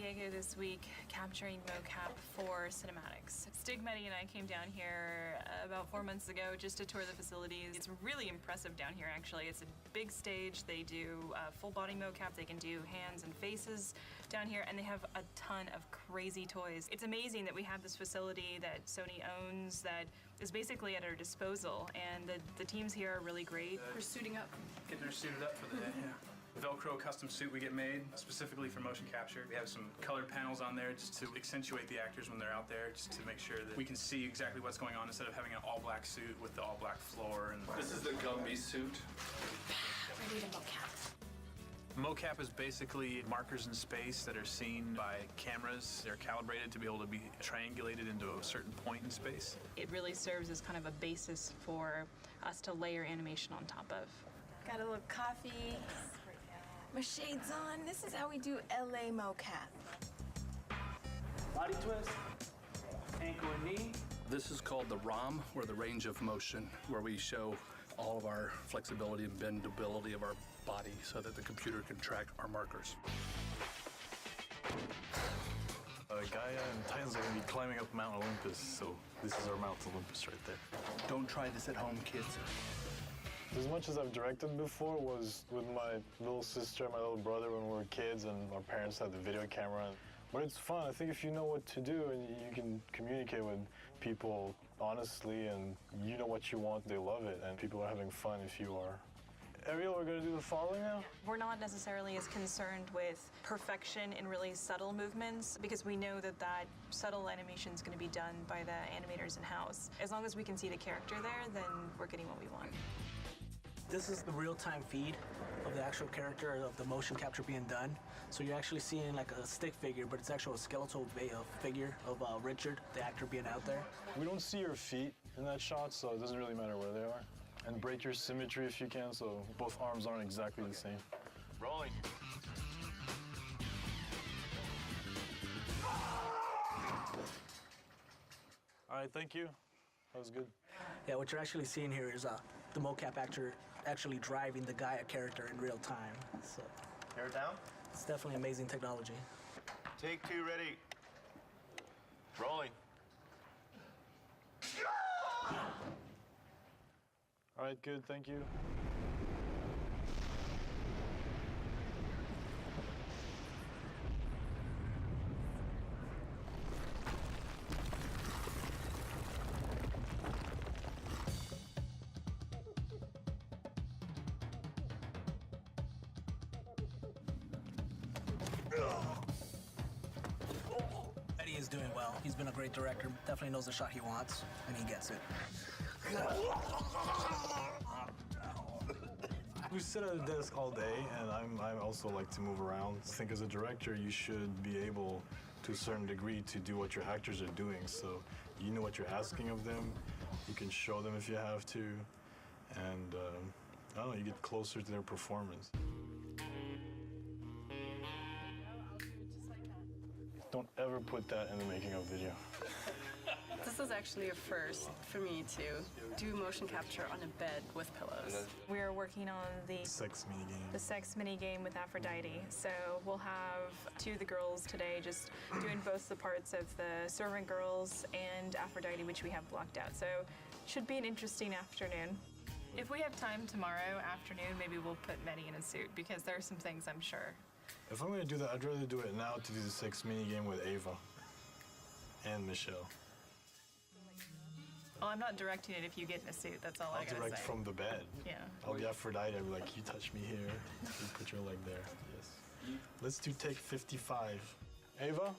Diego this week capturing mocap for cinematics. Stig, Mehdi, and I came down here about 4 months ago just to tour the facilities. It's really impressive down here, actually. It's a big stage. They do full body mocap. They can do hands and faces down here, and they have a ton of crazy toys. It's amazing that we have this facility that Sony owns that is basically at our disposal, and the teams here are really great. We're suiting up. Getting her suited up for the day, yeah. Velcro custom suit we get made specifically for motion capture. We have some colored panels on there just to accentuate the actors when they're out there, just to make sure that we can see exactly what's going on instead of having an all-black suit with the all-black floor. And this is the Gumby suit. Ready to mocap. Mocap is basically markers in space that are seen by cameras. They're calibrated to be able to be triangulated into a certain point in space. It really serves as kind of a basis for us to layer animation on top of. Got a little coffee. My shades on. This is how we do LA mocap. Body twist, ankle and knee. This is called the ROM, or the range of motion, where we show all of our flexibility and bendability of our body so that the computer can track our markers. Gaia and Titans are going to be climbing up Mount Olympus, so this is our Mount Olympus right there. Don't try this at home, kids. As much as I've directed before was with my little sister and my little brother when we were kids, and our parents had the video camera. But it's fun. I think if you know what to do and you can communicate with people honestly and you know what you want, they love it, and people are having fun if you are. Ariel, we're going to do the following now? We're not necessarily as concerned with perfection in really subtle movements because we know that that subtle animation is going to be done by the animators in-house. As long as we can see the character there, then we're getting what we want. This is the real-time feed of the actual character of the motion capture being done. So you're actually seeing like a stick figure, but it's actually a skeletal figure of Richard, the actor, being out there. We don't see your feet in that shot, so it doesn't really matter where they are. And break your symmetry if you can, so both arms aren't exactly the same. Rolling. All right, thank you. That was good. Yeah, what you're actually seeing here is the mocap actor actually driving the Gaia character in real time. So Hair down. it's definitely amazing technology. Take two, ready. Rolling. All right, good, thank you. Eddie is doing well. He's been a great director. Definitely knows the shot he wants, and he gets it. We sit at a desk all day, and I also like to move around. I think as a director, you should be able, to a certain degree, to do what your actors are doing. So you know what you're asking of them. You can show them if you have to. And, I don't know, you get closer to their performance. Don't ever put that in the making of video. This is actually a first for me to do motion capture on a bed with pillows. We are working on the Sex minigame. the sex mini game with Aphrodite. So we'll have two of the girls today just doing both the parts of the servant girls and Aphrodite, which we have blocked out. So it should be an interesting afternoon. If we have time tomorrow afternoon, maybe we'll put Mehdi in a suit because there are some things I'm sure. If I'm gonna do that, I'd rather do it now to do the sex minigame with Ava and Michelle. Well, I'm not directing it if you get in a suit. That's all I I'll gotta direct say. from the bed. Yeah. I'll be Aphrodite. I'll be like, you touch me here. You put your leg there. Yes. Let's do take 55. Ava?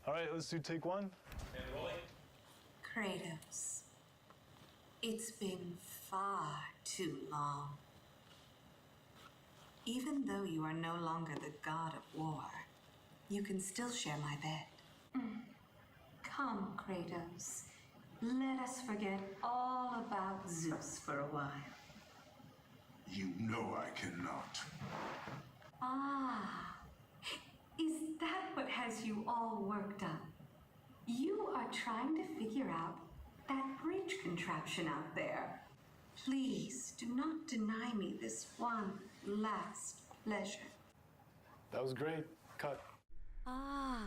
All right, let's do take one. Kratos, it's been far too long. Even though you are no longer the god of war, you can still share my bed. Come, Kratos. Let us forget all about Zeus for a while. You know I cannot. Ah, is that what has you all worked up? You are trying to figure out that bridge contraption out there. Please do not deny me this one last pleasure. That was great. Cut. Ah.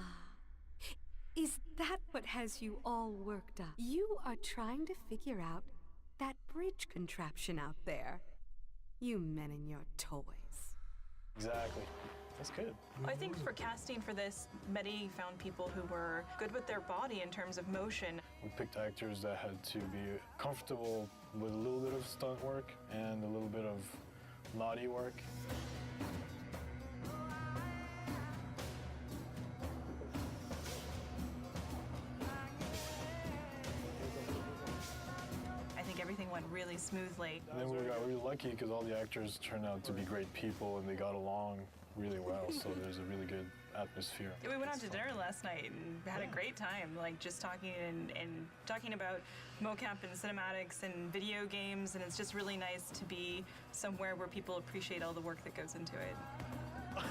Is that what has you all worked up? You are trying to figure out that bridge contraption out there. You men and your toys. Exactly. That's good. I think for casting for this, Medi found people who were good with their body in terms of motion. We picked actors that had to be comfortable with a little bit of stunt work and a little bit of naughty work. I think everything went really smoothly. And then we got really lucky because all the actors turned out to be great people and they got along really well, so there's a really good atmosphere. We went out to dinner last night and had a great time, like just talking and talking about mocap and cinematics and video games, and it's just really nice to be somewhere where people appreciate all the work that goes into it.